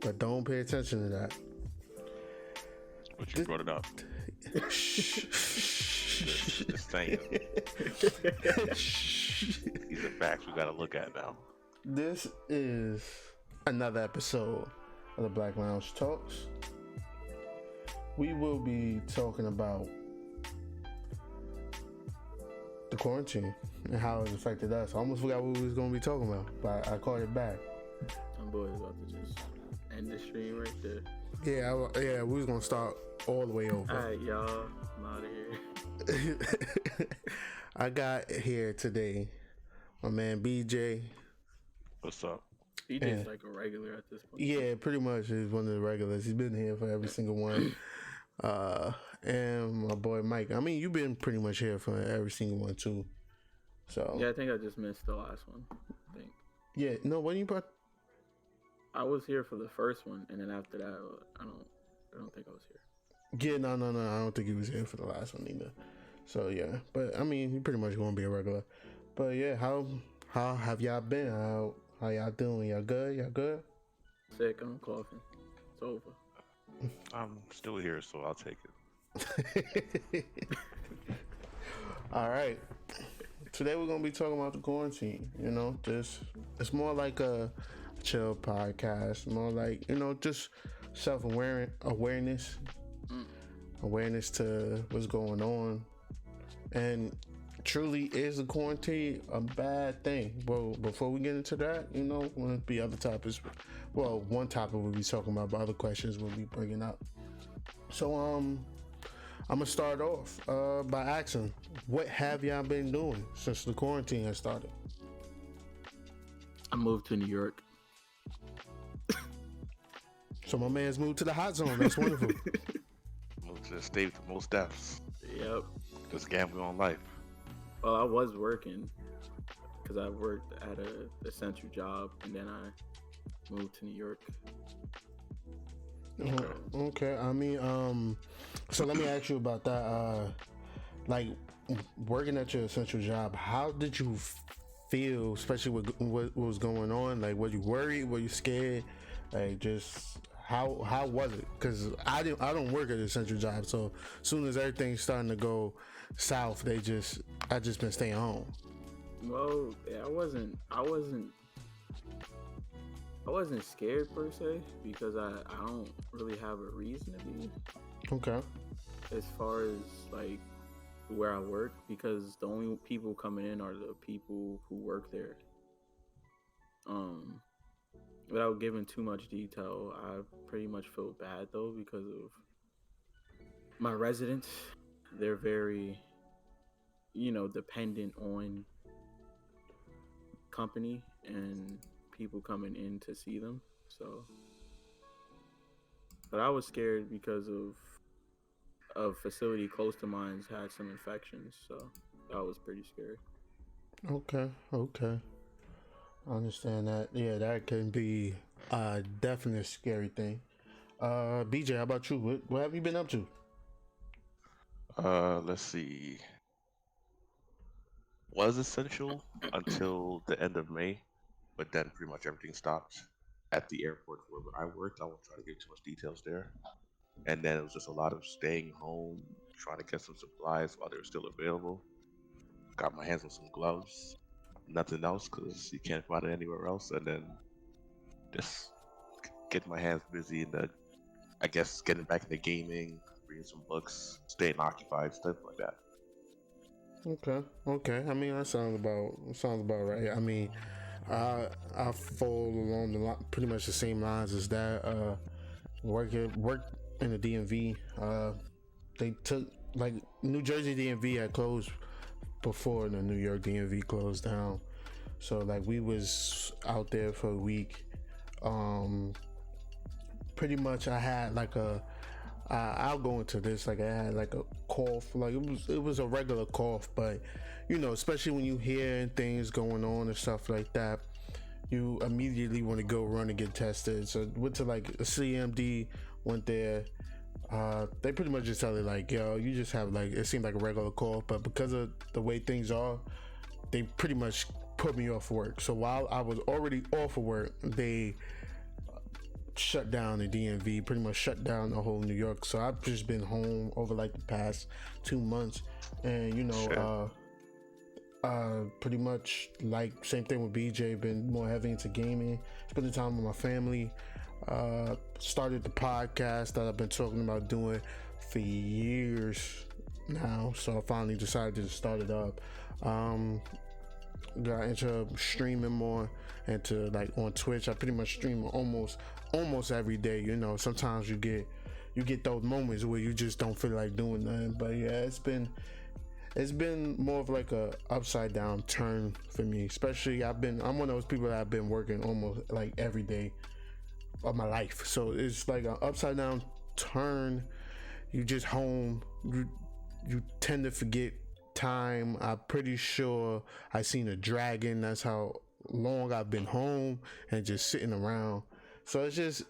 but don't pay attention to that. But you brought it up. Just saying. These are facts we gotta look at now. This is another episode of the Black Lounge Talks. We will be talking about the quarantine and how it's affected us. I almost forgot what we was going to be talking about, but I called it back. I'm boy about to just end the stream right there. Yeah, we was going to start all the way over. All right, y'all. I'm out of here. I got here today my man BJ. What's up? He just like a regular at this point. Yeah, pretty much. He's one of the regulars. He's been here for every single one. And my boy Mike. I mean, you've been pretty much here for every single one too. So yeah, I think I just missed the last one. I think. Yeah, no. When you put, I was here for the first one, and then after that, I don't think I was here. Yeah, no. I don't think he was here for the last one either. So yeah, but I mean, you pretty much gonna be a regular. But yeah, how have y'all been? How y'all doing? Y'all good? Y'all good? Sick. I'm coughing. It's over. I'm still here, so I'll take it. All right. Today we're gonna be talking about the quarantine. You know, it's more like a chill podcast. More like, you know, just awareness to what's going on. And truly, is the quarantine a bad thing? Well, before we get into that, you know, will be other topics. Well, one topic we'll be talking about, but other questions we'll be bringing up. So, I'm gonna start off by asking, what have y'all been doing since the quarantine has started? I moved to New York. So my man's moved to the hot zone. That's wonderful. Moved to the state with the most deaths. Yep. Just gambling on life. Well, I was working because I worked at a essential job, and then I moved to New York. Okay. I mean, so let me ask you about that. Like, working at your essential job, how did you feel, especially with what was going on? Like, were you worried? Were you scared? Like, just how was it? Because I don't work at an essential job, so as soon as everything's starting to go south, I just been staying home. Well, yeah, I wasn't scared per se, because I don't really have a reason to be. Okay. As far as like where I work, because the only people coming in are the people who work there. Without giving too much detail, I pretty much feel bad though, because of my residents. They're very, dependent on company and people coming in to see them. So, but I was scared because of a facility close to mine had some infections, so that was pretty scary. Okay. I understand that. Yeah, that can be a definite scary thing. BJ, how about you? What have you been up to? Let's see. Was essential until the end of May, but then pretty much everything stopped at the airport where I worked. I won't try to give too much details there. And then it was just a lot of staying home, trying to get some supplies while they were still available. Got my hands on some gloves. Nothing else, because you can't find it anywhere else. And then just getting my hands busy in I guess, getting back into gaming, reading some books, staying occupied, stuff like that. Okay. I mean, that sounds about right. I mean, I fall along pretty much the same lines as that. Work in the DMV. They took, like, New Jersey DMV had closed before the New York DMV closed down. So like we was out there for a week. Pretty much I had like I'll go into this, like I had like a cough, like it was a regular cough, but especially when you hear things going on and stuff like that, you immediately want to go run and get tested. So went to like a CMD, went there. They pretty much just tell you like, yo, you just have like, it seemed like a regular cough, but because of the way things are, they pretty much put me off work. So while I was already off of work, they shut down the DMV, pretty much shut down the whole New York. So I've just been home over like the past 2 months, and pretty much like same thing with BJ. Been more heavy into gaming, spending time with my family. Started the podcast that I've been talking about doing for years now, so I finally decided to start it up. Got into streaming more, into like on Twitch. I pretty much stream almost every day. You know, sometimes you get those moments where you just don't feel like doing nothing. But yeah, it's been more of like a upside down turn for me. Especially I'm one of those people that have been working almost like every day of my life. So it's like an upside down turn. You just home. You tend to forget time. I'm pretty sure I seen a dragon. That's how long I've been home and just sitting around. So it's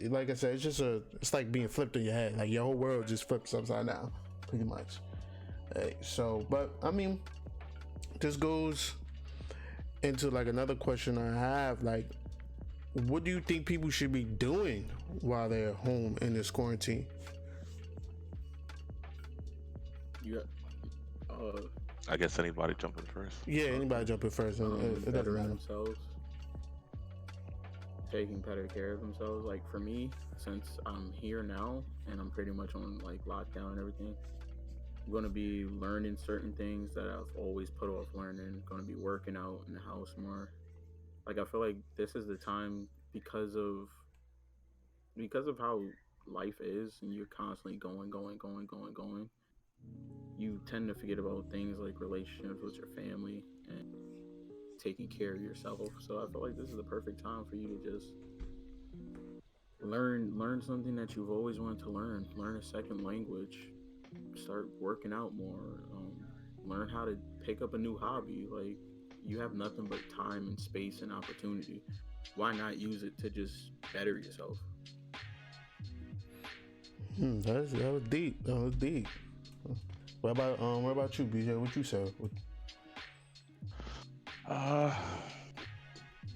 like I said, it's like being flipped in your head. Like your whole world just flips upside down, pretty much. So, but I mean, this goes into like another question I have. Like, what do you think people should be doing while they're home in this quarantine? I guess anybody jumping first. Yeah, anybody jumping first. It doesn't bettering matter. themselves, taking better care of themselves. Like for me, since I'm here now and I'm pretty much on like lockdown and everything, I'm gonna be learning certain things that I've always put off learning. Gonna be working out in the house more. Like I feel like this is the time because of how life is, and you're constantly going. You tend to forget about things like relationships with your family and taking care of yourself. So I feel like this is the perfect time for you to just learn something that you've always wanted to learn. Learn a second language. Start working out more. Learn how to pick up a new hobby. Like you have nothing but time and space and opportunity. Why not use it to just better yourself? That was deep. That was deep. What about you, BJ? What you say?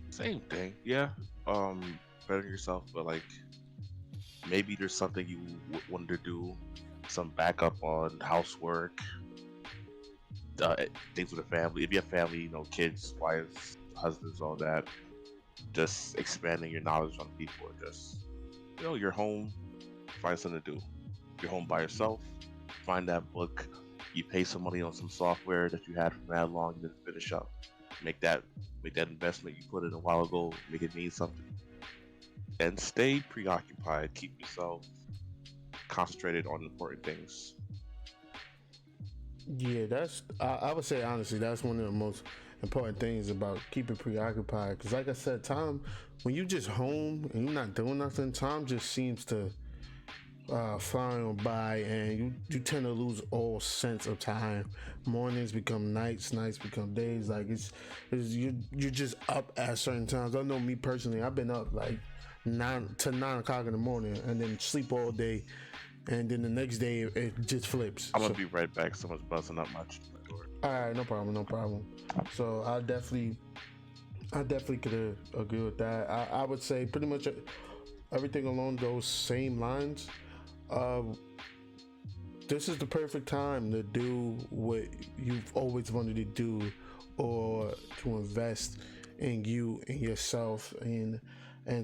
Same thing. Yeah. Better yourself, but like maybe there's something you wanted to do, some backup on housework, things with the family. If you have family, you know, kids, wives, husbands, all that. Just expanding your knowledge on people, or just you're home, find something to do. You're home by yourself. Find that book, you pay some money on some software that you had from that long, you didn't finish up. Make that investment you put in a while ago, make it mean something. And stay preoccupied. Keep yourself concentrated on important things. Yeah, I would say honestly, that's one of the most important things about keeping preoccupied. Because like I said, time, when you just home and you're not doing nothing, time just seems to flying by, and you tend to lose all sense of time. Mornings become nights become days. Like you're just up at certain times. I know me personally, I've been up like 9 o'clock in the morning and then sleep all day, and then the next day it just flips. I'm gonna be right back. Someone's buzzing up my door. All right, no problem. So I definitely could agree with that. I would say pretty much everything along those same lines. This is the perfect time to do what you've always wanted to do, or to invest in you and yourself, and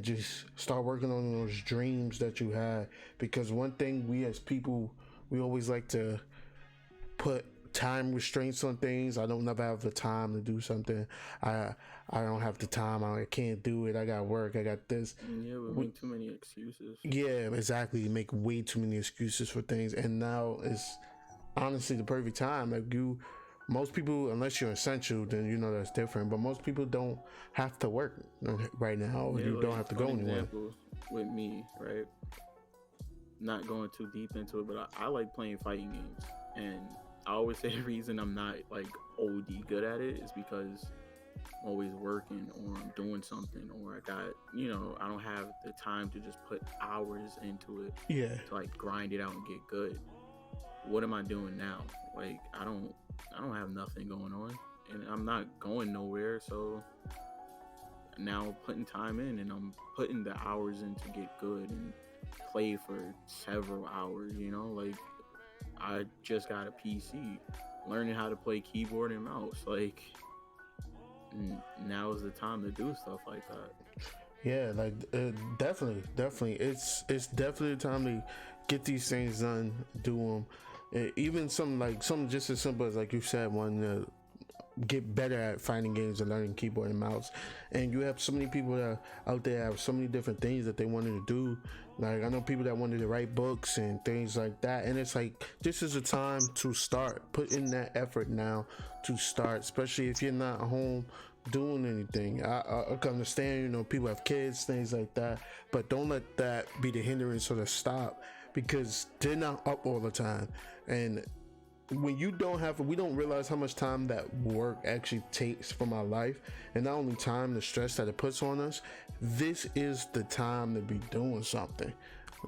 just start working on those dreams that you had. Because one thing we as people, we always like to put time restraints on things. I don't never have the time to do something. I don't have the time. I can't do it. I got work. I got this. Yeah, we make too many excuses. Yeah, exactly. You make way too many excuses for things, and now it's honestly the perfect time. Like most people, unless you're essential, then that's different. But most people don't have to work right now. Yeah, you don't have to go anywhere. With me, right? Not going too deep into it, but I like playing fighting games, and I always say the reason I'm not like OD good at it is because I'm always working, or I'm doing something, or I got, I don't have the time to just put hours into it. Yeah. To like grind it out and get good. What am I doing now? Like I don't have nothing going on, and I'm not going nowhere. So now putting time in, and I'm putting the hours in to get good and play for several hours. Like I just got a PC, learning how to play keyboard and mouse. Like now is the time to do stuff like that. Yeah, like definitely, it's definitely the time to get these things done, do them. Even something just as simple as like you said, wanting to get better at fighting games and learning keyboard and mouse. And you have so many people that out there have so many different things that they wanted to do. Like I know people that wanted to write books and things like that, and it's like this is a time to start, put in that effort now to start, especially if you're not home doing anything. I can understand, people have kids, things like that, but don't let that be the hindrance or the stop, because they're not up all the time. And when we don't realize how much time that work actually takes from our life, and not only time, the stress that it puts on us. This is the time to be doing something,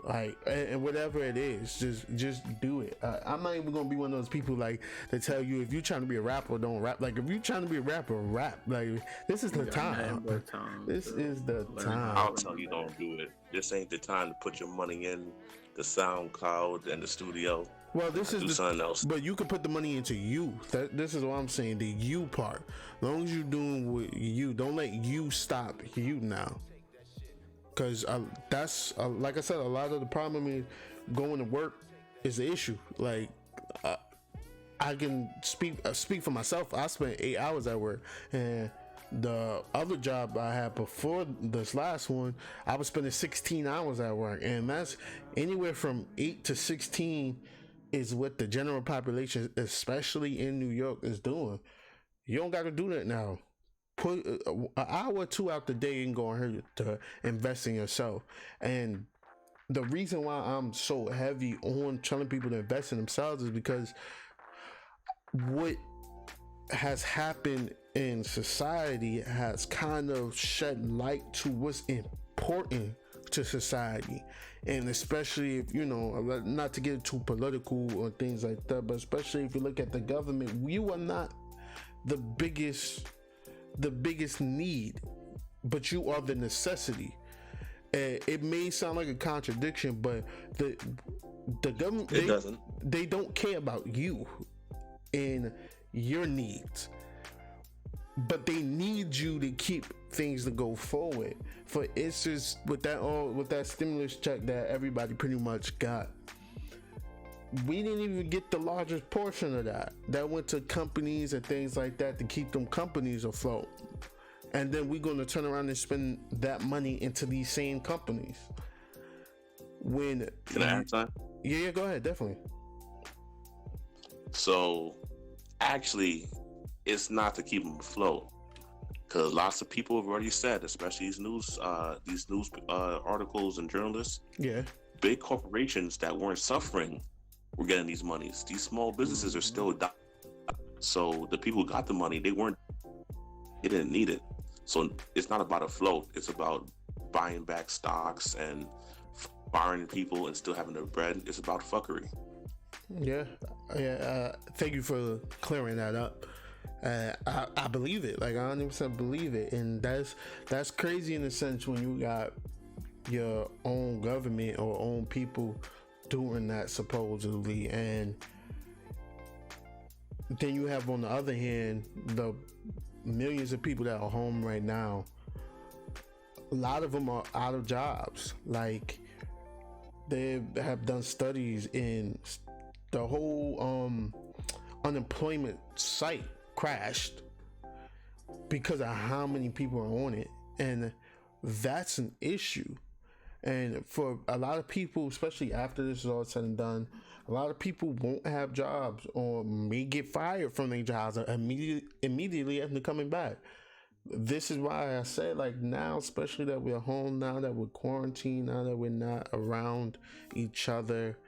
like, and whatever it is, just do it. I'm not even gonna be one of those people like that tell you if you're trying to be a rapper, don't rap. Like if you're trying to be a rapper, rap. Like this is the time. This is the time. I'll tell you, don't do it. This ain't the time to put your money in the SoundCloud and the studio. Well, this is something else. But you can put the money into you. This is what I'm saying. The you part. As long as you're doing what you, don't let you stop you now. Because that's like I said, a lot of the problem is going to work is the issue. Like I can speak for myself. I spent 8 hours at work, and the other job I had before this last one, I was spending 16 hours at work, and that's anywhere from 8 to 16 is what the general population, especially in New York, is doing. You don't got to do that now. Put an hour or two out the day and go ahead to invest in yourself. And the reason why I'm so heavy on telling people to invest in themselves is because what has happened in society has kind of shed light to what's important to society. And especially if, not to get too political or things like that, but especially if you look at the government, you are not the biggest need, but you are the necessity. It may sound like a contradiction, but the government, they don't care about you and your needs, but they need you to keep things to go forward. For instance, with that stimulus check that everybody pretty much got, we didn't even get the largest portion of that. That went to companies and things like that to keep them companies afloat. And then we're going to turn around and spend that money into these same companies. Can I add time? Yeah, go ahead, definitely. So, actually, it's not to keep them afloat, because lots of people have already said, especially these news articles and journalists. Yeah. Big corporations that weren't suffering were getting these monies. These small businesses are still dying. So the people who got the money, they didn't need it. So it's not about a float. It's about buying back stocks and firing people and still having their bread. It's about fuckery. Yeah. Thank you for clearing that up. I believe it. Like, I 100% believe it. And that's crazy in a sense when you got your own government or own people doing that supposedly, and then you have on the other hand the millions of people that are home right now. A lot of them are out of jobs. Like, they have done studies in the whole unemployment site crashed because of how many people are on it, and that's an issue. And for a lot of people, especially after this is all said and done, a lot of people won't have jobs or may get fired from their jobs immediately after coming back. This is why I said, like, now, especially that we're home, now that we're quarantined, now that we're not around each other,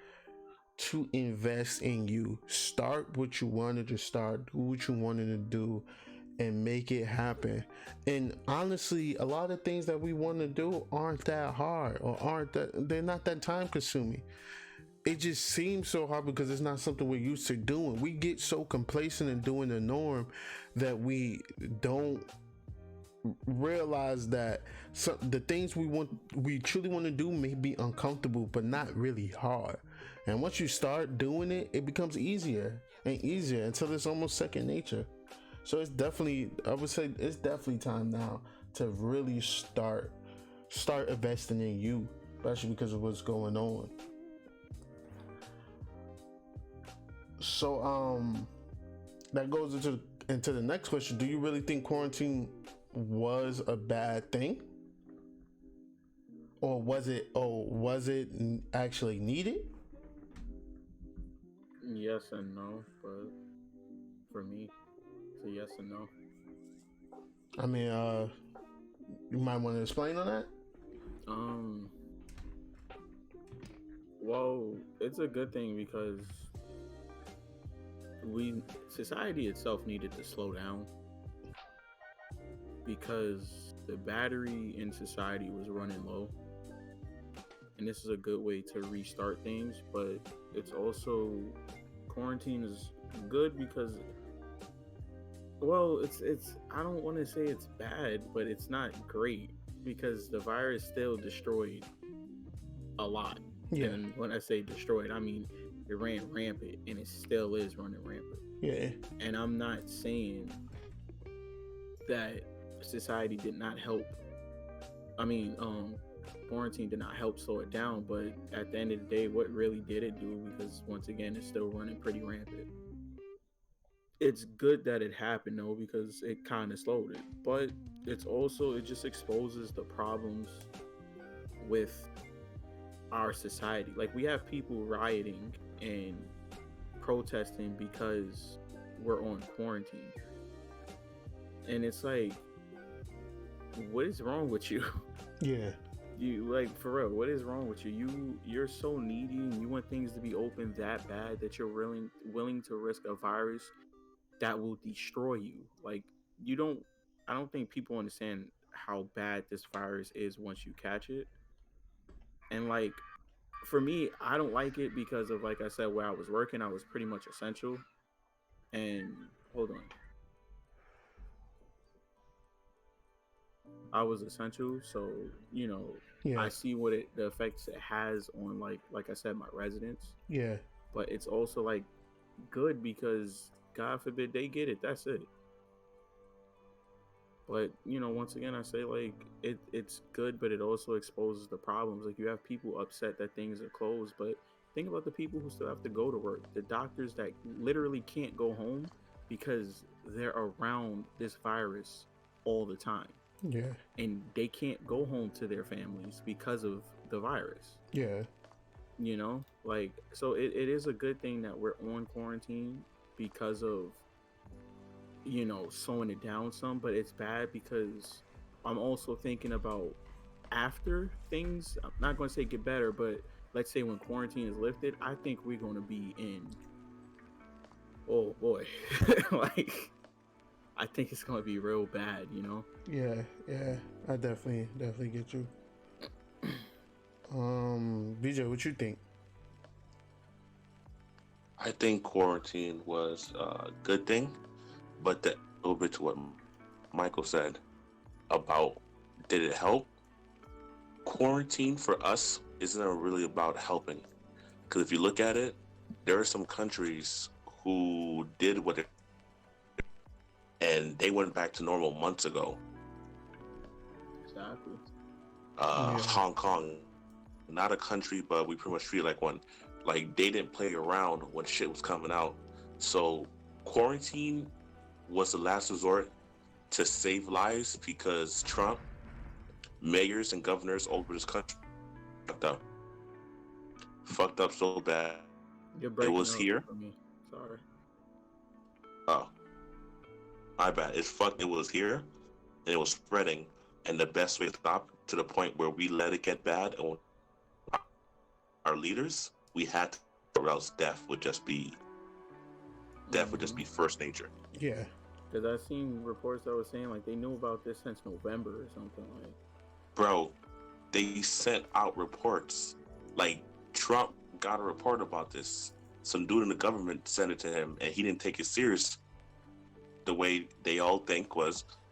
to invest in you. Start what you wanted to start, do what you wanted to do, and make it happen. And honestly, a lot of things that we want to do aren't that hard, or they're not that time consuming. It just seems so hard because it's not something we're used to doing. We get so complacent in doing the norm that we don't realize that the things we truly want to do may be uncomfortable, but not really hard. And once you start doing it, it becomes easier and easier until it's almost second nature. So it's definitely, I would say, it's definitely time now to really start investing in you, especially because of what's going on. So that goes into the next question. Do you really think quarantine was a bad thing, or was it actually needed? Yes and no, but for me, it's a yes and no. I mean, you might want to explain on that. Well, it's a good thing because society itself needed to slow down because the battery in society was running low. And this is a good way to restart things, but it's also, quarantine is good because, well, it's I don't want to say it's bad, but it's not great because the virus still destroyed a lot. Yeah. And when I say destroyed, I mean it ran rampant, and it still is running rampant. Yeah. And I'm not saying that society did not help. I mean, quarantine did not help slow it down, but at the end of the day, what really did it do? Because once again, it's still running pretty rampant. It's good that it happened though, because it kind of slowed it, but it's also, it just exposes the problems with our society. Like, we have people rioting and protesting because we're on quarantine, and it's like, what is wrong with you? Yeah. You, like, for real, what is wrong with you? You're so needy and you want things to be open that bad that you're willing to risk a virus that will destroy you. Like, I don't think people understand how bad this virus is once you catch it. And like, for me, I don't like it because of, like I said, where I was working, I was pretty much essential. And hold on, I was essential, so Yeah. I see the effects it has on, like I said, my residents. Yeah. But it's also like good because God forbid they get it. That's it. But once again, I say, like, it's good, but it also exposes the problems. Like, you have people upset that things are closed, but think about the people who still have to go to work. The doctors that literally can't go home because they're around this virus all the time. Yeah. And they can't go home to their families because of the virus. Yeah. Like, so it is a good thing that we're on quarantine because of slowing it down some, but it's bad because I'm also thinking about after things, I'm not going to say get better, but let's say when quarantine is lifted, I think we're going to be in, oh boy, like, I think it's going to be real bad, Yeah. I definitely get you. BJ, what you think? I think quarantine was a good thing, but a little bit to what Michael said about, did it help? Quarantine for us isn't really about helping, because if you look at it, there are some countries who did what it, and they went back to normal months ago. Exactly. Hong Kong, not a country, but we pretty much feel like one. Like, they didn't play around when shit was coming out. So quarantine was the last resort to save lives because Trump, mayors and governors all over this country fucked up so bad. It was here. For me. Sorry. Oh, my bad. It was here, and it was spreading. And the best way to stop, to the point where we let it get bad, and our leaders, we had to, or else death would just be first nature. Yeah. Because I've seen reports that were saying, like, they knew about this since November or something. Like, bro, they sent out reports. Like, Trump got a report about this. Some dude in the government sent it to him, and he didn't take it serious. The way they all think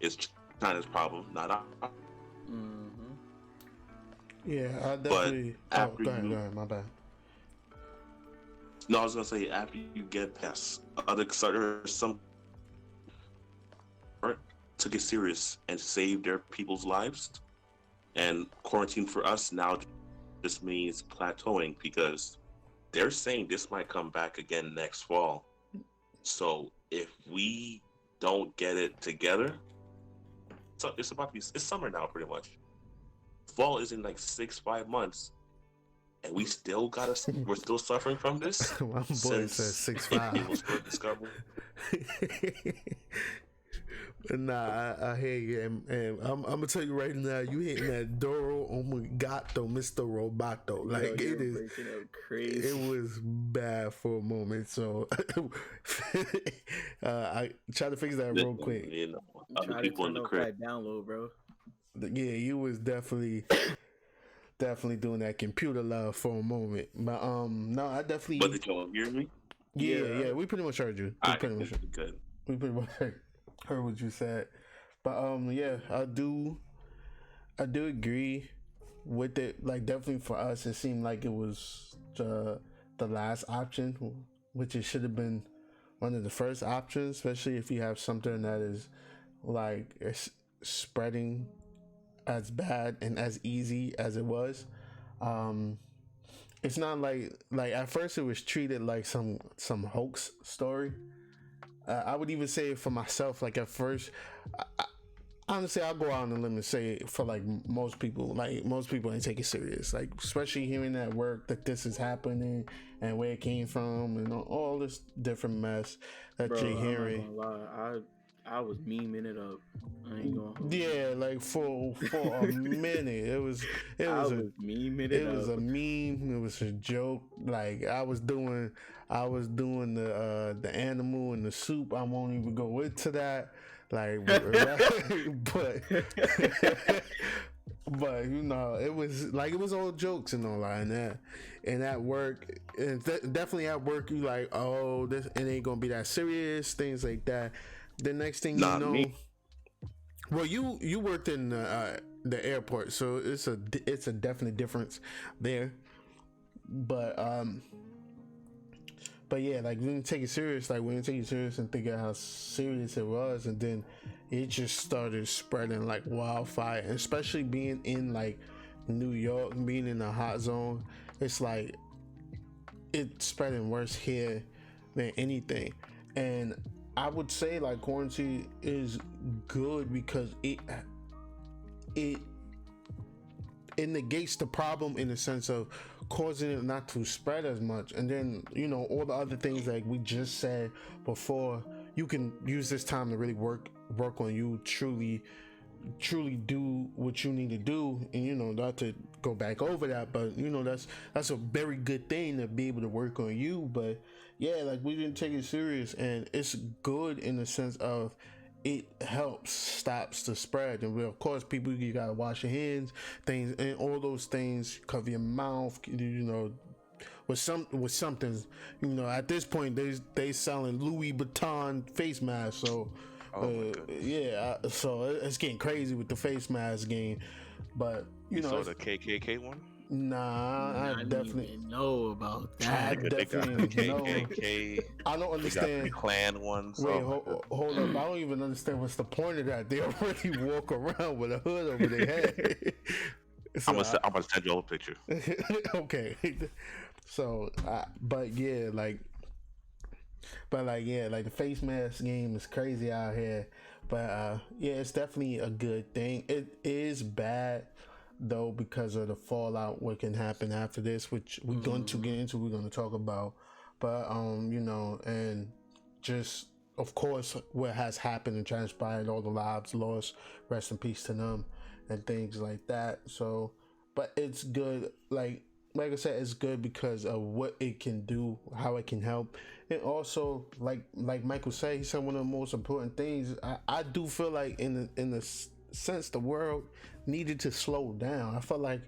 it's China's problem, not our. Mm-hmm. Yeah, I definitely. after Go ahead, you- my bad. No, I was gonna say after you get past other some took it serious and saved their people's lives, and quarantine for us now just means plateauing because they're saying this might come back again next fall. So if we don't get it together, so it's about to be it's summer now pretty much. Fall is in like 5 months, and we still we're still suffering from this. My boy since says 6'5". it was first discovered. Nah, I hear you, and I'm gonna tell you right now, you hitting that Doro Omegato, Mr. Roboto. Like Yo, it is, breaking up crazy. it was bad for a moment. So I try to fix that real quick. You know, I'm other trying to people in turn the off crib. that download, bro. Yeah, you was definitely doing that computer love for a moment. But no, I definitely But did y'all hear me? yeah, we pretty much heard you. I good. We pretty much heard what you said. But yeah, I do agree with it. Like definitely for us, it seemed like it was the last option, which it should have been one of the first options, especially if you have something that is like it's spreading as bad and as easy as it was. It's not like at first it was treated like some hoax story. I would even say it for myself. Like at first, honestly, I'll go out on a limb and say for like most people ain't take it serious. Like especially hearing at work that this is happening and where it came from and all this different mess that Bro, you're hearing. I'm not gonna lie. I was memeing it up. I ain't gonna hold you. Yeah, like for a minute, it was memeing it it up. was a meme. It was a joke. Like I was doing the animal and the soup. I won't even go into that. Like, but you know, it was all jokes and all that. And at work, and definitely at work, you like, oh, this it ain't gonna be that serious. Things like that. The next thing Not you know. me. Well, you worked in the airport, so it's a definite difference there. But yeah, like we didn't take it serious. Like we didn't take it serious and think of how serious it was, and then it just started spreading like wildfire. And especially being in like New York, being in the hot zone, it's like it's spreading worse here than anything. And I would say like quarantine is good because it negates the problem in the sense of causing it not to spread as much. And then, you know, all the other things like we just said before, you can use this time to really work on you, truly do what you need to do. And you know, not to go back over that, but you know, that's a very good thing to be able to work on you. But yeah, like we didn't take it serious, and it's good in the sense of it helps stops the spread. And of course, people, you gotta wash your hands, things, and all those things, cover your mouth, you know, with something, you know. At this point, they selling Louis Vuitton face masks, so yeah, so it's getting crazy with the face mask game. But you know, saw the KKK one. Nah, I definitely didn't know about I that. They got the definitely know. KKK. I don't They got the understand. Klan ones. Wait, Oh, my hold up. I don't even understand what's the point of that. They already walk around with a hood over their head. So I'm gonna send you a picture. okay. So, but yeah, like the face mask game is crazy out here. But yeah, it's definitely a good thing. It is bad though because of the fallout what can happen after this, which we're going to get into. We're going to talk about, but you know, and just of course what has happened and transpired, all the lives lost, rest in peace to them, and things like that. So, but it's good. Like I said, it's good because of what it can do, how it can help, and also like Michael said, he said one of the most important things. I do feel like in the sense the world needed to slow down. I felt like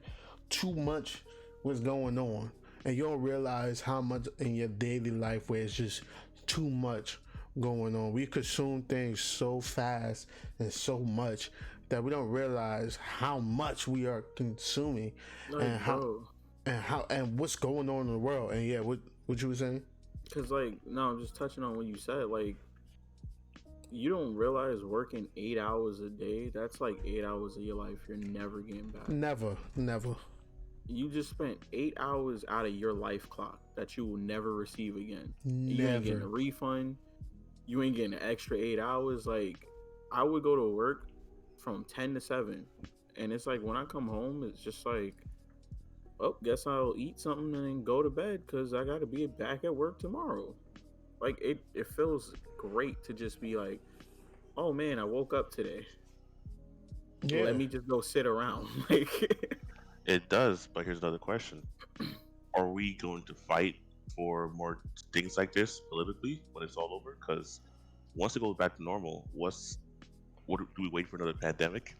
too much was going on, and you don't realize how much in your daily life where it's just too much going on. We consume things so fast and so much that we don't realize how much we are consuming, Like, and bro, how and what's going on in the world. And yeah, what you were saying? because like, no, I'm just touching on what you said. Like, you don't realize working 8 hours a day. That's like 8 hours of your life you're never getting back. Never. You just spent 8 hours out of your life clock that you will never receive again. You ain't getting a Never. refund. You ain't getting an extra 8 hours. Like, I would go to work from 10 to 7. And it's like when I come home, it's just like, oh, guess I'll eat something and then go to bed because I got to be back at work tomorrow. Like, it feels great to just be like, oh man, I woke up today. Yeah. Let me just go sit around. Like, It does, but here's another question: are we going to fight for more things like this politically when it's all over? Because once it goes back to normal, what do we wait for another pandemic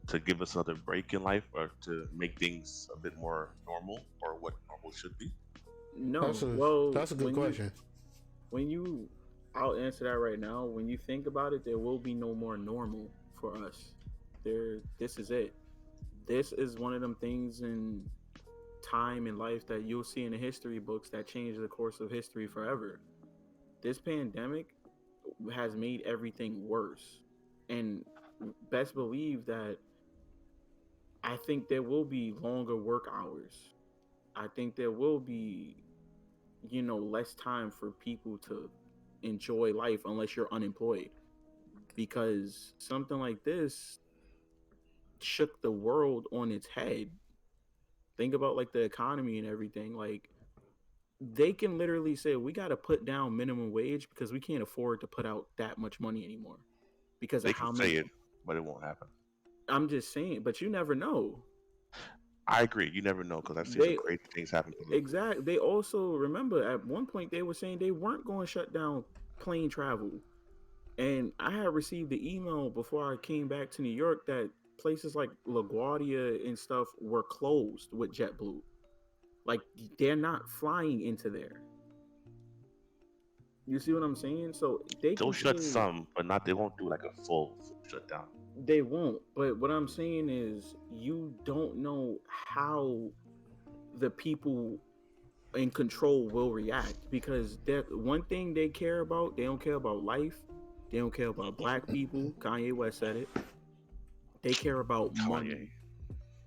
to give us another break in life, or to make things a bit more normal, or what normal should be? no. Well, that's a good when question. I'll answer that right now. When you think about it, there will be no more normal for us. This is it. This is one of them things in time in life that you'll see in the history books that change the course of history forever. This pandemic has made everything worse. And best believe that I think there will be longer work hours. I think there will be, less time for people to enjoy life unless you're unemployed. Because something like this shook the world on its head. Think about like the economy and everything. Like, they can literally say we got to put down minimum wage because we can't afford to put out that much money anymore because They of how can many. say it, but it won't happen. I'm just saying, but you never know. I agree. You never know, because I've seen some They crazy things happen politically. exactly. They also remember at one point they were saying they weren't going to shut down plane travel, and I had received the email before I came back to New York that places like LaGuardia and stuff were closed with JetBlue. Like, they're not flying into there. You see what I'm saying? So they They'll can shut say some, but not. They won't do like a full shutdown. they won't. But what I'm saying is you don't know how the people in control will react because that one thing they care about, they don't care about life. They don't care about black people. Kanye West said it. They care about money. Kanye.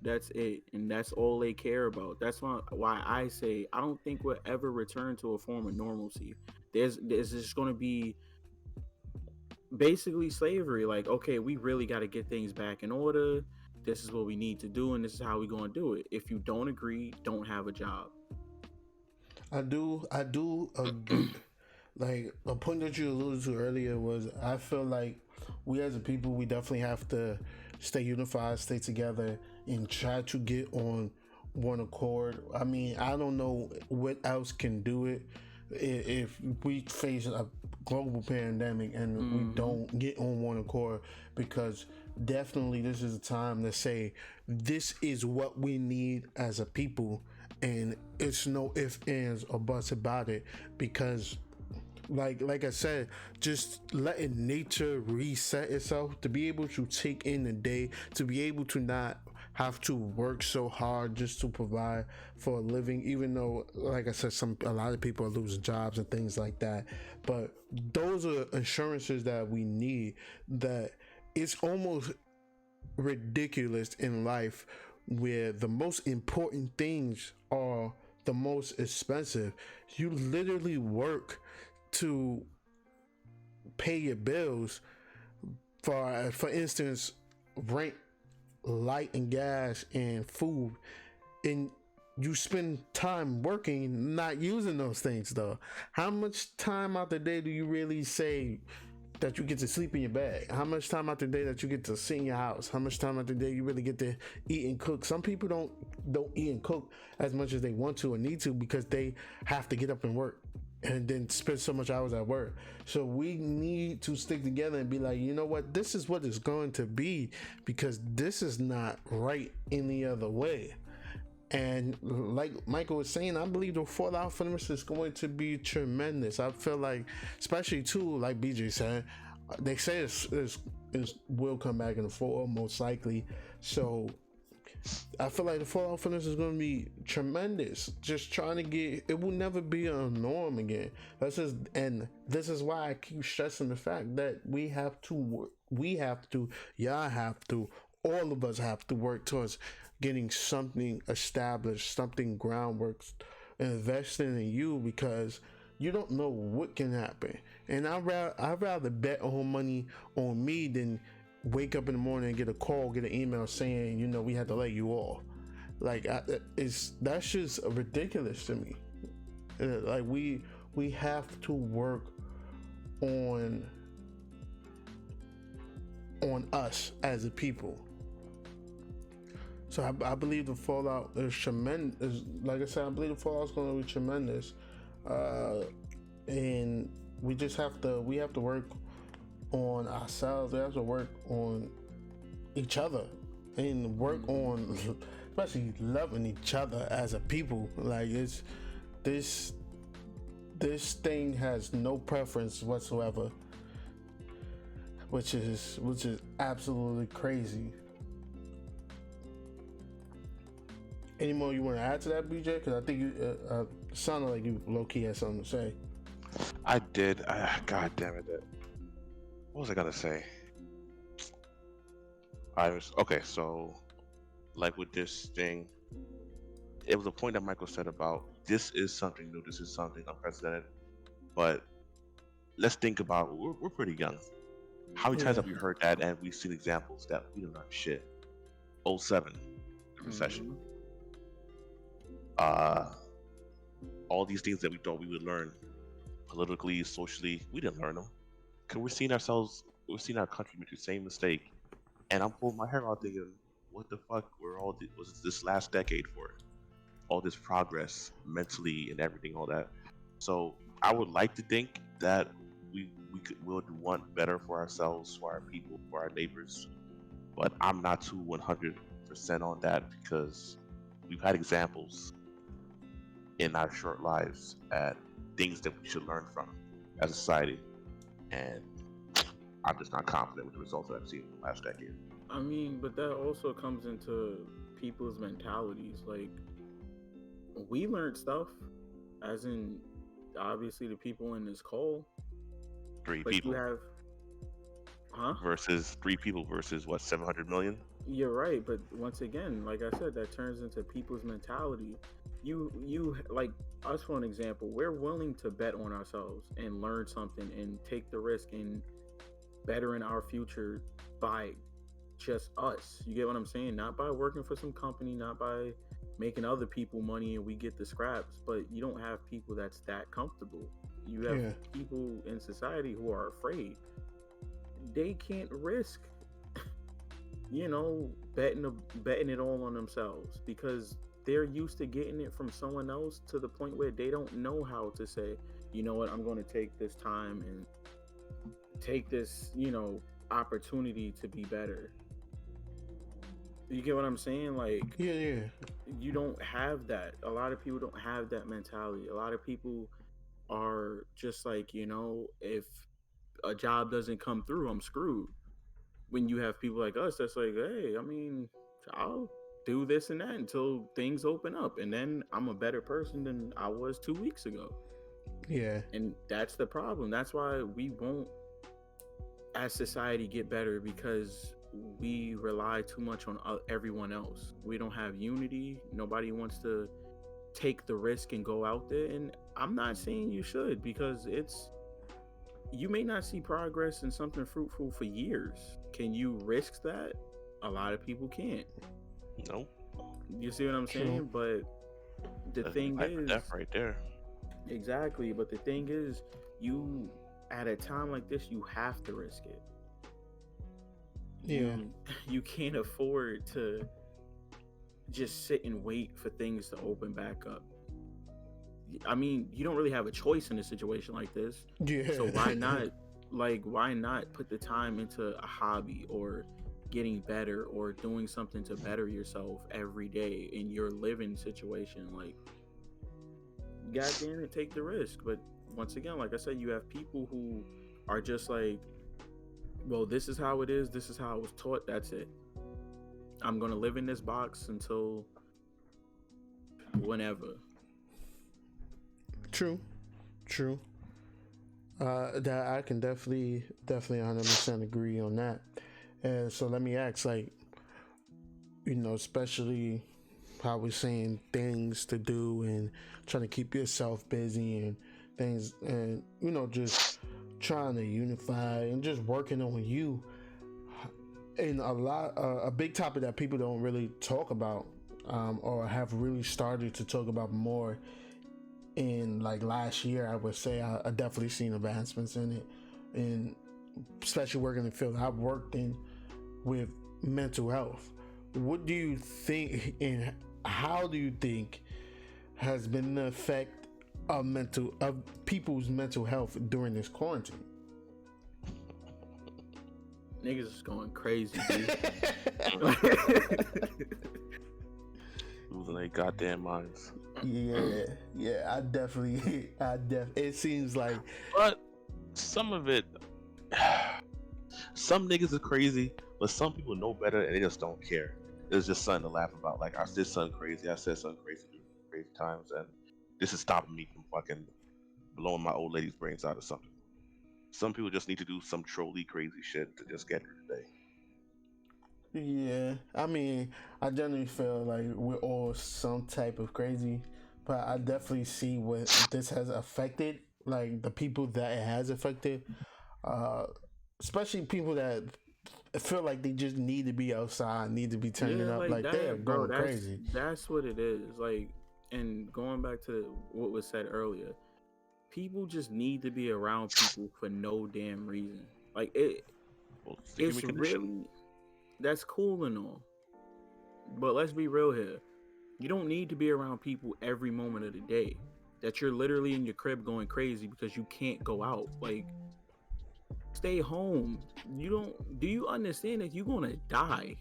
That's it, and that's all they care about. That's why I say I don't think we'll ever return to a form of normalcy. There's just going to be basically slavery. Like, okay, we really got to get things back in order. This is what we need to do, and this is how we're going to do it. If you don't agree, don't have a job. I do agree. Like a point that you alluded to earlier was, I feel like we as a people, we definitely have to stay unified, stay together, and try to get on one accord. I mean, I don't know what else can do it if we face a global pandemic and we don't get on one accord, because definitely this is a time to say this is what we need as a people, and it's no ifs, ands, or buts about it, because like I said, just letting nature reset itself, to be able to take in the day, to be able to not have to work so hard just to provide for a living, even though, like I said, a lot of people are losing jobs and things like that. But those are assurances that we need, that it's almost ridiculous in life where the most important things are the most expensive. You literally work to pay your bills, for instance, rent, light and gas, and food, and you spend time working, not using those things though. How much time out the day do you really say that you get to sleep in your bed? How much time out the day that you get to sit in your house? How much time out the day you really get to eat and cook? Some people don't eat and cook as much as they want to or need to, because they have to get up and work and then spend so much hours at work. So we need to stick together and be like, you know what, this is what it's going to be, because this is not right any other way. And like Michael was saying, I believe the fallout from this is going to be tremendous. I feel like, especially too, like BJ said, they say it's will come back in the fall most likely. So I feel like the fallout from this is going to be tremendous. Just trying to get it will never be a norm again. And this is why I keep stressing the fact that we have to work. We have to, y'all have to, all of us have to work towards getting something established, something groundwork, investing in you, because you don't know what can happen. And I'd rather bet on money on me than wake up in the morning and get a call, get an email saying, you know, we had to let you off. Like, that's just ridiculous to me. Like, we have to work on us as a people. So I believe the fallout is tremendous. Like I said, I believe the fallout is going to be tremendous, and we have to work on ourselves. We have to work on each other and work on, especially loving each other as a people. Like, it's this thing has no preference whatsoever, which is absolutely crazy. Any more you want to add to that, BJ? Because I think you sounded like you low-key had something to say. I did. God damn it. What was I gonna say? Okay. So, like with this thing, it was a point that Michael said about this is something new. This is something unprecedented. But let's think about we're pretty young. How many times have we heard that, and we've seen examples that we don't know shit? 07 recession. All these things that we thought we would learn politically, socially, we didn't learn them. Cause we've seen our country make the same mistake, and I'm pulling my hair out thinking, what the fuck was this last decade for? All this progress mentally and everything, all that. So I would like to think that we'll want better for ourselves, for our people, for our neighbors, but I'm not too 100% on that, because we've had examples in our short lives at things that we should learn from as a society, and I'm just not confident with the results that I've seen in the last decade. I mean, but that also comes into people's mentalities. Like, we learned stuff, as in obviously the people in this call. Three but people you have, versus 3 people versus what, 700 million? You're right, but once again, like I said, that turns into people's mentality. You like us, for an example, we're willing to bet on ourselves and learn something and take the risk in bettering our future by just us. You get what I'm saying? Not by working for some company, not by making other people money and we get the scraps, but you don't have people that's that comfortable. You have people in society who are afraid. They can't risk betting it all on themselves, because they're used to getting it from someone else, to the point where they don't know how to say, you know what, I'm going to take this time and take this, opportunity to be better. You get what I'm saying? Like, you don't have that. A lot of people don't have that mentality. A lot of people are just like, if a job doesn't come through, I'm screwed. When you have people like us that's like, hey, I mean, I'll do this and that until things open up, and then I'm a better person than I was 2 weeks ago. Yeah. And that's the problem. That's why we won't, as society, get better, because we rely too much on everyone else. We don't have unity. Nobody wants to take the risk and go out there. And I'm not saying you should, because you may not see progress in something fruitful for years. Can you risk that? A lot of people can't. No. You see what I'm saying? But the thing is, that right there. Exactly. But the thing is, you, at a time like this, you have to risk it. Yeah. You can't afford to just sit and wait for things to open back up. I mean, you don't really have a choice in a situation like this. Yeah. So why not put the time into a hobby, or getting better or doing something to better yourself every day in your living situation, like, god damn it, take the risk. But once again, like I said, you have people who are just like, well, this is how it is, this is how I was taught, that's it. I'm gonna live in this box until whenever. True. That I can definitely 100% agree on that. And so let me ask, like, especially how we're saying things to do and trying to keep yourself busy and things, and just trying to unify and just working on you. And a big topic that people don't really talk about, or have really started to talk about more in like last year, I would say I definitely seen advancements in it, and especially working in the field I've worked in with mental health. What do you think, and how do you think has been the effect of people's mental health during this quarantine? Niggas is going crazy, dude. Losing their goddamn minds. Yeah, I definitely it seems like, But some of it, some niggas are crazy, but some people know better and they just don't care. It's just something to laugh about. Like, I did something crazy, I said something crazy times, and this is stopping me from fucking blowing my old lady's brains out or something. Some people just need to do some trolly crazy shit to just get through the day. yeah, I mean, I generally feel like we're all some type of crazy, but I definitely see what this has affected, like the people that it has affected, especially people that feel like they just need to be outside, need to be turning up, like they're going crazy. That's what it is. Like, and going back to what was said earlier, people just need to be around people for no damn reason. Like, Well, it's really, that's cool and all, but let's be real here. You don't need to be around people every moment of the day that you're literally in your crib going crazy because you can't go out. Like, stay home. Do you understand that you're gonna die?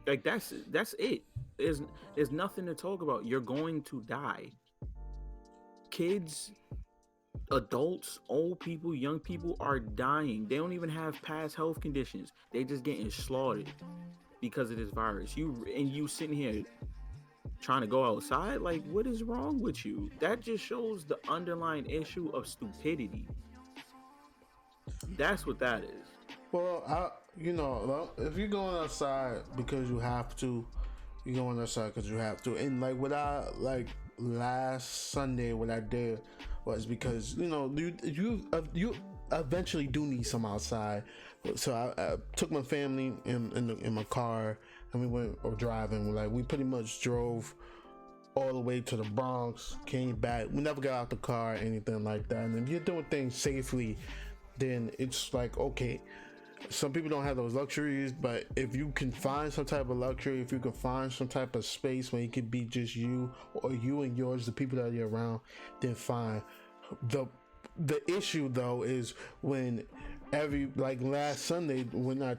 Like, that's it. There's nothing to talk about. You're going to die. Kids, adults, old people, young people are dying. They don't even have past health conditions. They just getting slaughtered because of this virus. You sitting here trying to go outside? Like, what is wrong with you? That just shows the underlying issue of stupidity. That's what that is. Well, if you're going outside because you have to, you're going outside because you have to. And like what I like last Sunday, what I did was because you eventually do need some outside. So I took my family in my car and we went driving. Like, we pretty much drove all the way to the Bronx, came back. We never got out the car or anything like that. And if you're doing things safely, then it's like, okay, some people don't have those luxuries, but if you can find some type of luxury, if you can find some type of space where it could be just you or you and yours, the people that you're around, then fine. The issue though is when like last Sunday when I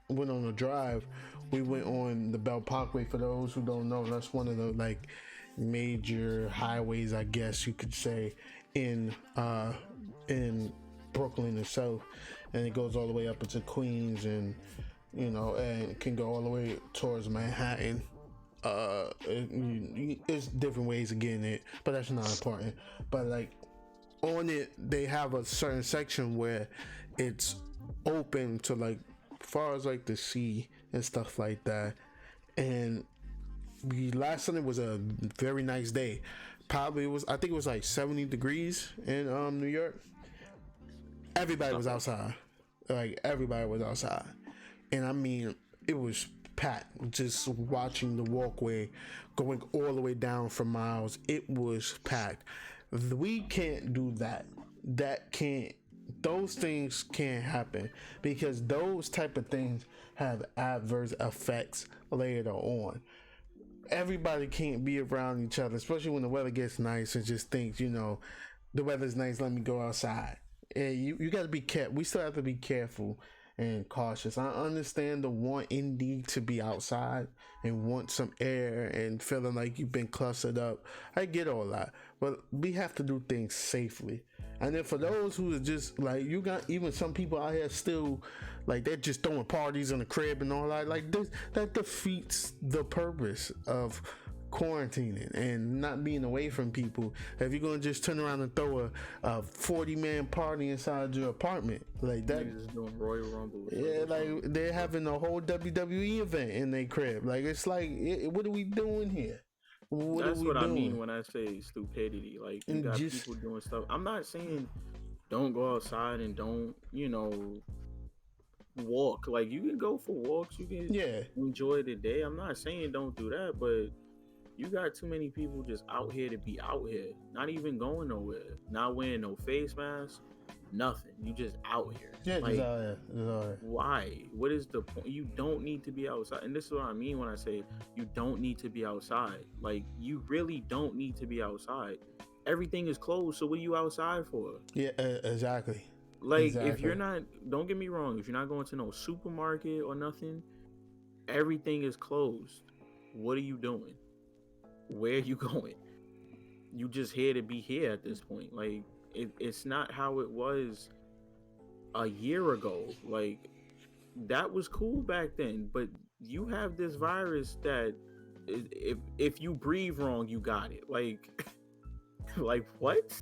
went on a drive, we went on the Belt Parkway. For those who don't know, that's one of the like major highways, I guess you could say, in Brooklyn itself, and it goes all the way up into Queens, and and it can go all the way towards Manhattan. It's different ways of getting it, but that's not important. But like on it, they have a certain section where it's open to like far as like the sea and stuff like that. And last Sunday was a very nice day. I think it was like 70 degrees in New York. Everybody was outside. Like, everybody was outside. And I mean, it was packed. Just watching the walkway going all the way down for miles, it was packed. We can't do that. Those things can't happen because those type of things have adverse effects later on. Everybody can't be around each other, especially when the weather gets nice, and just think, the weather's nice, let me go outside. And you got to be careful. We still have to be careful and cautious. I understand the want in need to be outside and want some air and feeling like you've been clustered up. I get all that, but we have to do things safely. And then for those who are just like, you got even some people out here still like they're just throwing parties in the crib and all that. Like this, that defeats the purpose of quarantining and not being away from people. If you're gonna just turn around and throw a 40-man party inside your apartment like that, Niggas doing Royal Rumble. yeah, like they're having a whole WWE event in their crib. Like it's like, what are we doing here? That's what I mean when I say stupidity. Like you And got just- people doing stuff. I'm not saying don't go outside and don't, walk. Like you can go for walks, you can Yeah, enjoy the day. I'm not saying don't do that, but you got too many people just out here to be out here, not even going nowhere, not wearing no face mask, nothing. You just out here. yeah, Like, just out there, just out there. why? What is the point? You don't need to be outside. And this is what I mean when I say you don't need to be outside. Like, you really don't need to be outside. Everything is closed, so what are you outside for? Yeah, exactly. Like, if Exactly. you're not, don't get me wrong, if you're not going to no supermarket or nothing, everything is closed. What are you doing? Where are you going? You just here to be here at this point. Like, it's not how it was a year ago. Like, that was cool back then, but you have this virus that if you breathe wrong, you got it. Like, like what?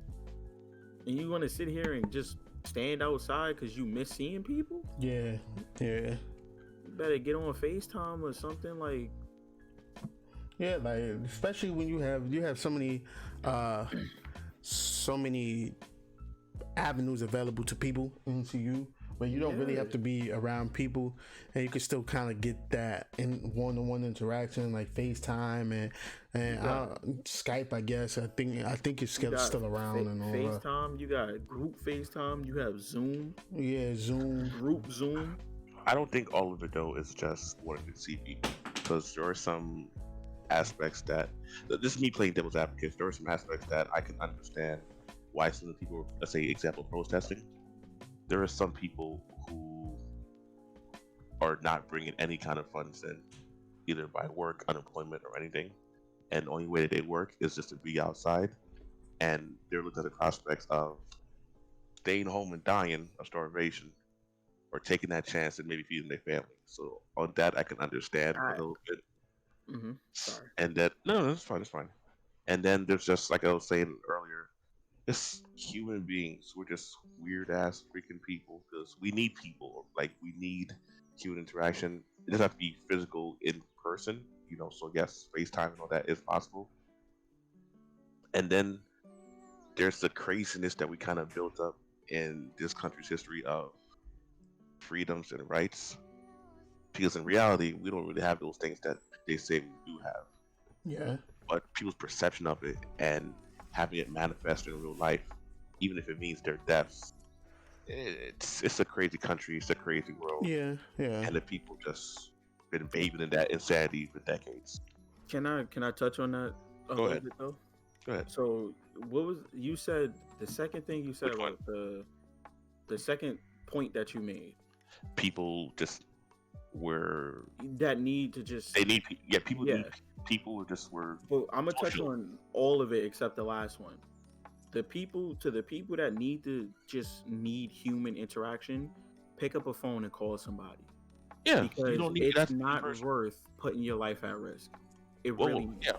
And you want to sit here and just stand outside because you miss seeing people? Yeah, yeah. You better get on FaceTime or something. Like, Yeah, like especially when you have so many avenues available to people into you, where you don't really Yeah. have to be around people, and you can still kind of get that in one-on-one interaction, like FaceTime and Skype. I guess I think it's you got still around and all that. FaceTime, you got group FaceTime, you have Zoom, Yeah, Zoom. group Zoom. I don't think all of it though is just wanting to see people, because there are some aspects that, this is me playing devil's advocate. There are some aspects that I can understand why some of the people, let's say example protesting. There are some people who are not bringing any kind of funds in, either by work, unemployment, or anything, and the only way that they work is just to be outside, and they're looking at the prospects of staying home and dying of starvation, or taking that chance and maybe feeding their family. So on that, I can understand a little bit. Sorry. And that, no, that's fine, it's fine. And then there's just, like I was saying earlier, just human beings. We're just weird ass freaking people, because we need people. Like, we need human interaction. It doesn't have to be physical in person, so yes, FaceTime and all that is possible. And then there's the craziness that we kind of built up in this country's history of freedoms and rights, because in reality we don't really have those things that they say we do have, Yeah, but people's perception of it and having it manifest in real life, even if it means their deaths, it's a crazy country, it's a crazy world, yeah, yeah. and the people just been bathing in that insanity for decades. Can I touch on that a Go little ahead. bit though? Go ahead. So what was you said the second thing you said Which one? about the second point that you made People just were, that need to just they need, yeah, people Yeah. need, people just were, well, I'm gonna touch social. on all of it except the last one. The people that need human interaction, pick up a phone and call somebody, yeah, because you don't need it's that to be not person. worth putting your life at risk. It Whoa, really whoa, yeah,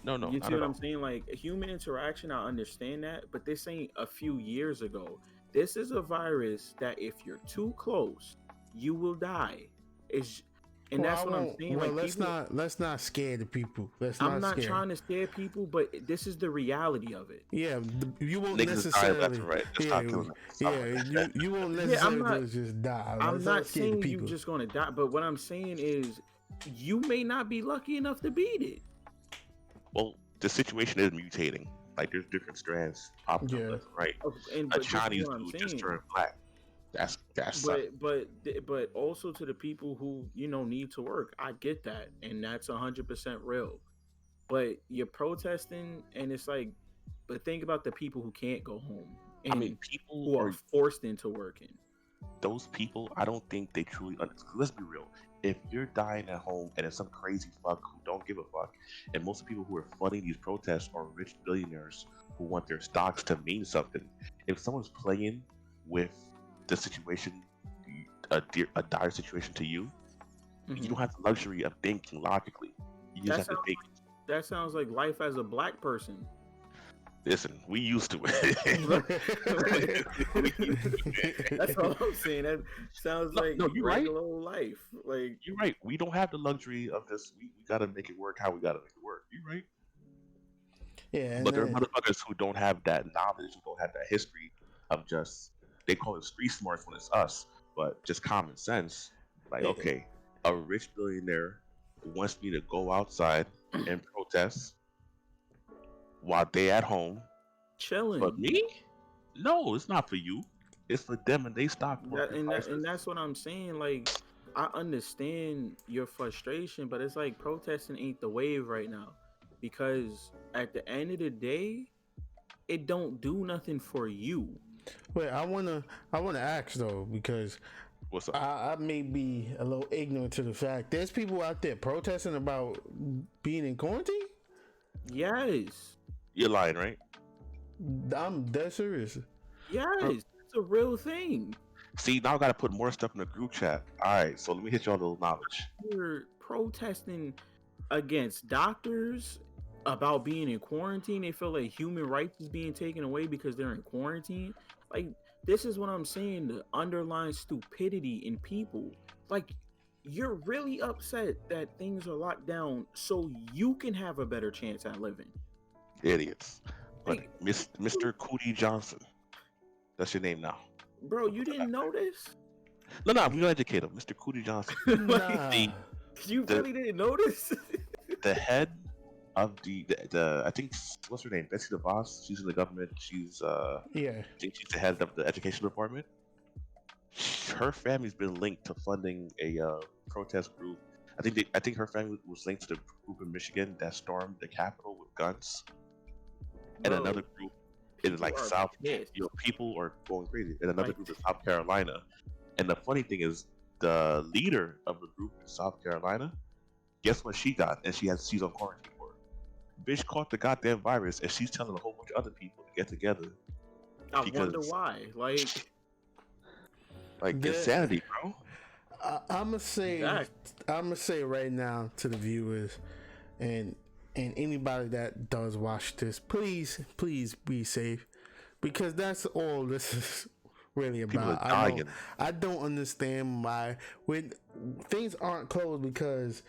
no, You not see at what all. I'm saying? Like, human interaction, I understand that, but this ain't a few years ago. This is a virus that if you're too close, you will die. And Well, that's I what I'm won't- saying. Well, Like, let's not scare the people. I'm not scare. trying to scare people, but this is the reality of it. Yeah, you won't Niggas is dying left necessarily. and right. Just Yeah, stop killing them. Stop yeah, with that. you won't Yeah, I'm necessarily not- just die. I'm Let's not scare the saying you people. just gonna die, but what I'm saying is you may not be lucky enough to beat it. Well, the situation is mutating. Like, there's different strands popping Yeah. up left and right. And A but this is Chinese what I'm dude just saying. turned black. That's But also to the people who need to work, I get that, and that's 100% real. But you're protesting, and it's like, but think about the people who can't go home and people who are are forced into working. those people, I don't think they truly. Let's be real. If you're dying at home and it's some crazy fuck who don't give a fuck, and most of the people who are funding these protests are rich billionaires who want their stocks to mean something. If someone's playing with the situation, a dire situation to you, you don't have the luxury of thinking logically. You just have to think. That sounds like life as a black person. Listen, we used to it. That's all I'm saying. That sounds like you're regular right. life. Like, you're right. We don't have the luxury of this. We gotta make it work how we gotta make it work. You're right. Yeah, but there are motherfuckers who don't have that knowledge, who don't have that history of just, they call it street smarts when it's us, but just common sense. Like, okay, a rich billionaire wants me to go outside and protest while they at home chilling. But me? No, it's not for you. It's for them, and they stock and that's what I'm saying. Like, I understand your frustration, but it's like protesting ain't the wave right now, because at the end of the day, it don't do nothing for you. Wait, I wanna ask though, because what's up? I may be a little ignorant to the fact there's people out there protesting about being in quarantine. Yes. You're lying, right? I'm dead serious. Yes, it's a real thing. See, now I gotta put more stuff in the group chat. Alright, so let me hit y'all a little knowledge. You're protesting against doctors about being in quarantine. They feel like human rights is being taken away because they're in quarantine. Like, this is what I'm saying, the underlying stupidity in people. Like, you're really upset that things are locked down so you can have a better chance at living. Idiots. But like, Mr. Cootie Johnson, that's your name now. Bro, you didn't know this? No, we're gonna educate him. Mr. Cootie Johnson. You really didn't notice? The head of the I think, what's her name? Betsy DeVos. She's in the government. She's I think she's the head of the education department. Her family's been linked to funding a protest group. I think her family was linked to the group in Michigan that stormed the Capitol with guns. And another group in like South, people are going crazy. And another group in South Carolina. And the funny thing is, the leader of the group in South Carolina, guess what she got? And she's on quarantine for it. Bitch caught the goddamn virus, and she's telling a whole bunch of other people to get together. I wonder why. Like insanity, bro. I'm gonna say right now to the viewers and anybody that does watch this, please be safe, because that's all this is really about. I don't understand why when things aren't closed, because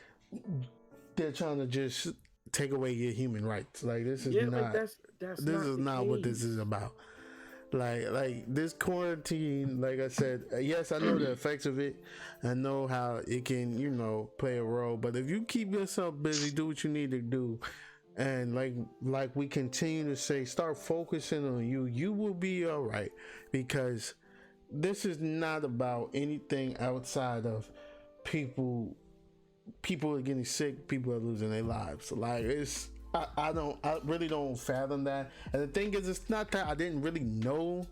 they're trying to just take away your human rights. Like, this is not this is not what this is about. Like this quarantine, like I said, yes, I know the effects of it. I know how it can, play a role. But if you keep yourself busy, do what you need to do, and like we continue to say, start focusing on you. You will be all right, because this is not about anything outside of people. People are getting sick. People are losing their lives. Like, it's. I really don't fathom that. And the thing is, it's not that I didn't really know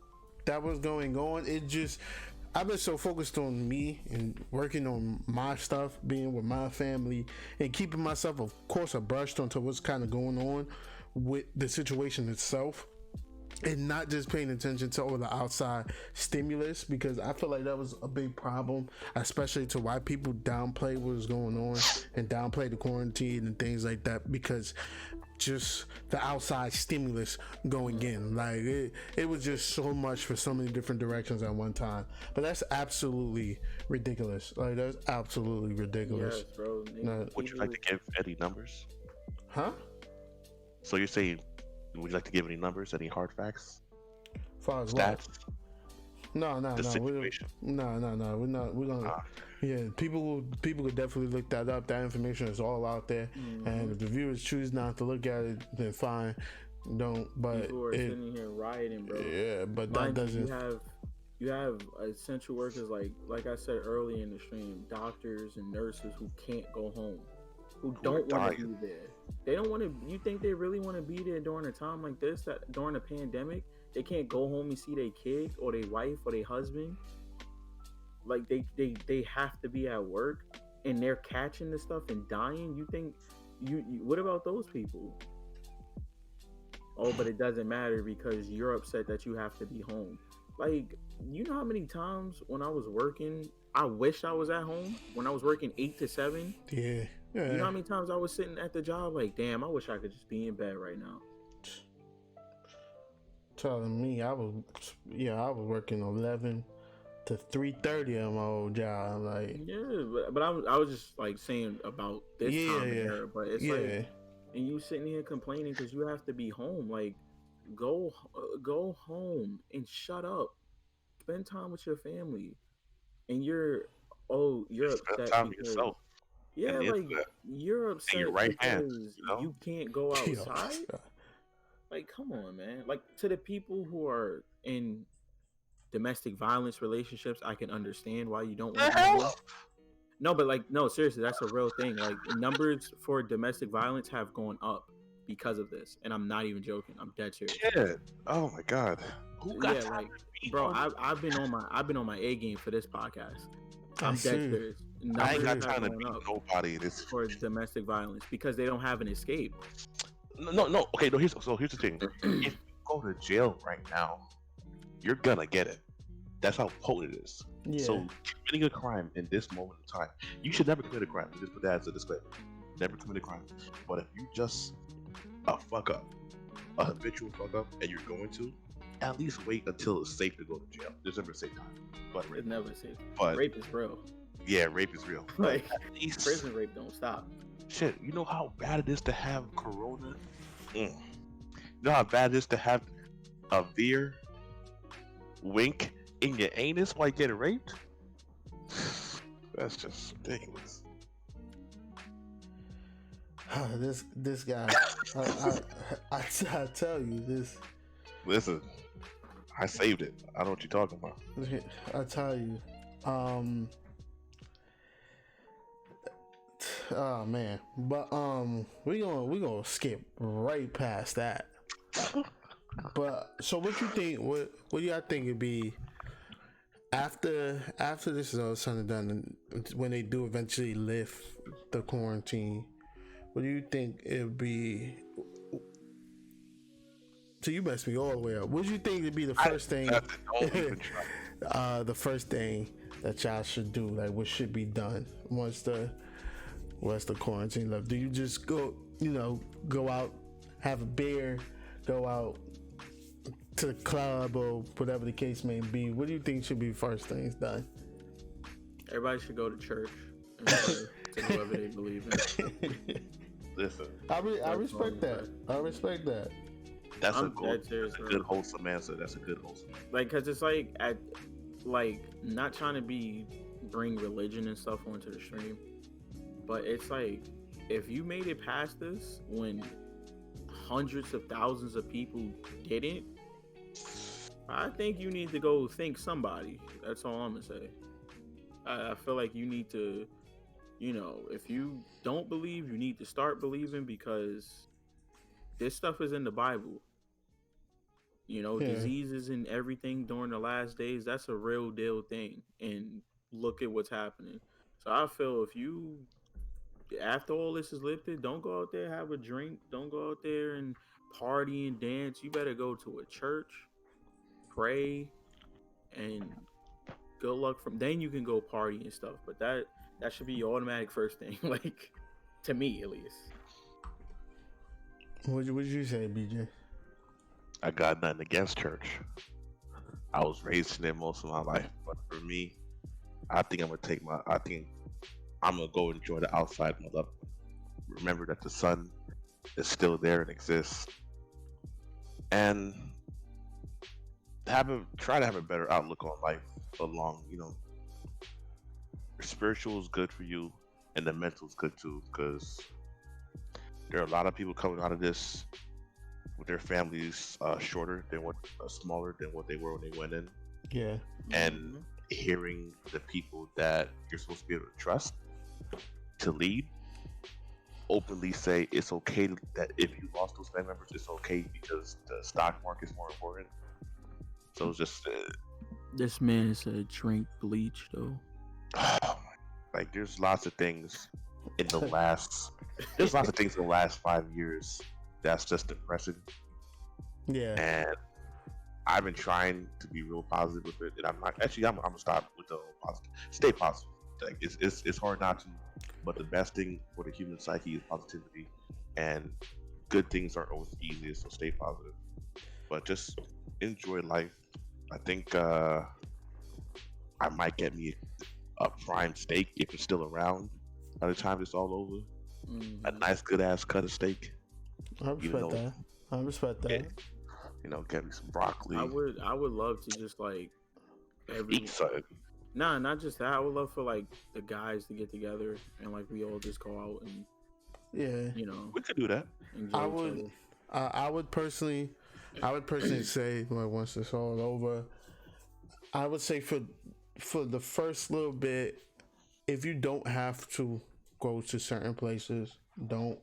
that was going on. It just, I've been so focused on me and working on my stuff, being with my family, and keeping myself, of course, abreast onto what's kind of going on with the situation itself, and not just paying attention to all the outside stimulus, because I feel like that was a big problem, especially to why people downplay what was going on and downplay the quarantine and things like that, because just the outside stimulus going in, like it was just so much for so many different directions at one time. But that's absolutely ridiculous. Like, that's absolutely ridiculous. Yes, bro. Would you like to give any numbers? Huh? So you're saying, would you like to give any numbers, any hard facts? As far as stats? No. Situation. No. We're not. We're gonna. Yeah, people could definitely look that up. That information is all out there, and if the viewers choose not to look at it, then fine. Don't. But people are sitting here rioting, bro. Yeah, but that doesn't. You have essential workers like I said earlier in the stream, doctors and nurses who can't go home, who don't want to be there. They don't want to. You think they really want to be there during a time like this? That during a pandemic, they can't go home and see their kid or their wife or their husband. like they have to be at work and they're catching this stuff and dying. You think you what about those people? Oh, but it doesn't matter because you're upset that you have to be home. Like, you know how many times when I was working, I wished I was at home when I was working 8 to 7. Yeah. Yeah. You know how many times I was sitting at the job like, damn, I wish I could just be in bed right now. Telling me I was working 11 to 3:30 on my old job. Like, Yeah, but I was just like saying about this time and era, but it's like, and you sitting here complaining because you have to be home. Like, go home and shut up. Spend time with your family. And you're Spend upset time with because yourself. yeah, and the like internet you're in upset your right hand. because You know, you can't go yo, outside. Like, come on, man. Like, to the people who are in domestic violence relationships, I can understand why you don't want to be home. No, but like, no, seriously, that's a real thing. Like, numbers for domestic violence have gone up because of this, and I'm not even joking. I'm dead serious. Shit. Oh my god. Who got Yeah, time like, to be bro, home? I've been on my A game for this podcast. I'm I dead see. serious. I ain't Numbers got have time to gone beat up nobody. This for domestic violence because they don't have an escape. no. Okay, no. Here's the thing. If you go to jail right now, you're gonna get it. That's how potent it is. Yeah. So committing a crime in this moment in time, you should never commit a crime. Just put that as a disclaimer. Never commit a crime. But if you just a fuck up, a habitual fuck up, and you're going to, at least wait until it's safe to go to jail. There's never a safe time. But It's never safe. But Rape is real. yeah, rape is real. Like, At least, prison rape don't stop. shit, you know how bad it is to have corona? You know how bad it is to have a veer wink in your anus while you getting raped? That's just ridiculous. This guy, I tell you this. Listen, I saved it. I know what you're talking about. I tell you, oh man, but we gonna skip right past that. But so what you think? What do y'all think it'd be after this is all said and done, and when they do eventually lift the quarantine? What do you think it'd be? So you messed me all the way up. What do you think would be the first thing? Don't even try. The first thing that y'all should do, like what should be done once the quarantine left? Do you just go out, have a beer, go out to the club or whatever the case may be? What do you think should be first things done? Everybody should go to church and pray to whoever they believe in. Listen, I respect that. I respect that. that's I'm dead serious, that's a bro. good wholesome answer. That's a good wholesome answer. Like, cause it's like not trying to bring religion and stuff onto the stream, but it's like if you made it past this when hundreds of thousands of people didn't, I think you need to go thank somebody. That's all I'm gonna say. I feel like you need to, if you don't believe, you need to start believing because this stuff is in the Bible. Yeah. Diseases and everything during the last days, that's a real deal thing. And look at what's happening. So I feel if you, after all this is lifted, don't go out there, have a drink. Don't go out there and party and dance. You better go to a church, pray, and good luck from then you can go party and stuff. But that should be your automatic first thing, like, to me at least. What did you say, BJ? I got nothing against church. I was raised in it most of my life, but for me, I think I'm gonna go enjoy the outside of my loved one. Remember that the sun is still there and exists, and try to have a better outlook on life along. Spiritual is good for you, and the mental is good too, because there are a lot of people coming out of this with their families smaller than what they were when they went in, Yeah. and hearing the people that you're supposed to be able to trust to lead openly say it's okay that if you lost those family members, it's okay because the stock market's more important. So it's just This man said drink bleach though. Like there's lots of things in the last there's lots of things in the last 5 years that's just depressing, Yeah. and I've been trying to be real positive with it, and I'm not actually. I'm gonna stop with the whole positive. Stay positive. Like it's hard not to, but the best thing for the human psyche is positivity, and good things aren't always easy. So stay positive, but just enjoy life. I think I might get me a prime steak if it's still around by the time it's all over. A nice good ass cut of steak. I respect that. I respect that. Get me some broccoli. I would love to just like Eat something. Nah, not just that. I would love for like the guys to get together and like we all just go out and Yeah. We could do that. enjoy I each would. other. I would personally say, like, once it's all over, I would say for the first little bit, if you don't have to go to certain places, don't.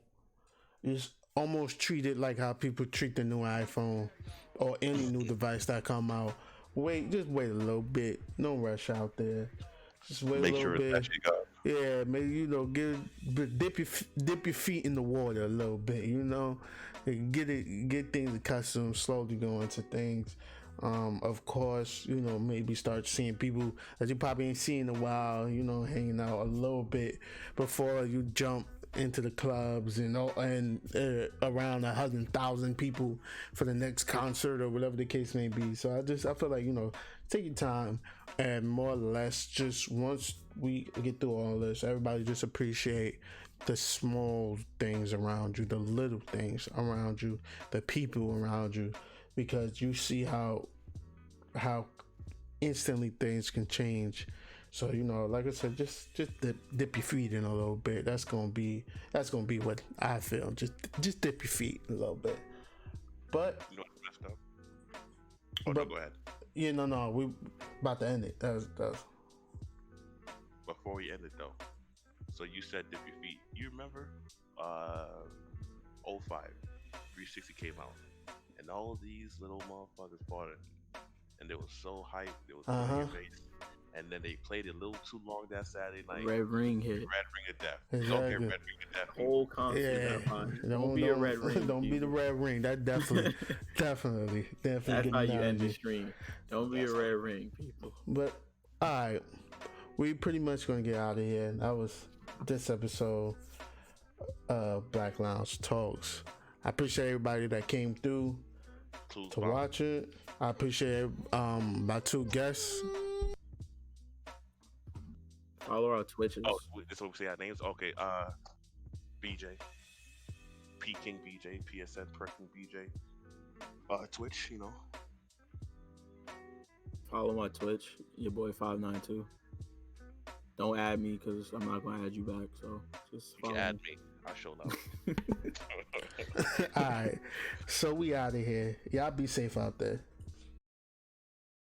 Just almost treat it like how people treat the new iPhone or any new device that come out. Just wait a little bit. No rush out there. Just wait Make a little sure bit. it's actually up. Yeah, maybe dip your feet in the water a little bit. Get things accustomed, slowly go into things. Of course, maybe start seeing people that you probably ain't seen in a while. Hanging out a little bit before you jump into the clubs and around 100,000 people for the next concert or whatever the case may be. So I feel like take your time, and more or less just once we get through all this, everybody just appreciate the small things around you, the little things around you, the people around you, because you see how instantly things can change. So like I said, just dip your feet in a little bit. That's gonna be what I feel. Just dip your feet a little bit. But What's messed up? No, go ahead. No, we about to end it. That was Before we end it though, so you said dip your feet. You remember 05 360 came out, and all of these little motherfuckers bought it, and they was so hyped. They was in your face. And then they played it a little too long that Saturday night. Red Ring hit. Red Ring of Death. Exactly. Okay, Red Ring of Death. Whole concert. Yeah. Don't be a Red Ring. Don't be the Red Ring. That definitely. That's how you end the stream. Don't be a Red Ring, people. But all right, we pretty much gonna get out of here. That was this episode of Black Lounge Talks. I appreciate everybody that came through to watch it. I appreciate my two guests. Follow our Twitches. Oh, this is what we say our names. Okay, BJ, P King BJ, PSN Perking BJ, Twitch. Follow my Twitch, your boy 592. Don't add me because I'm not gonna add you back. So just follow You add me. I'll show love. All right, so we out of here. Y'all be safe out there.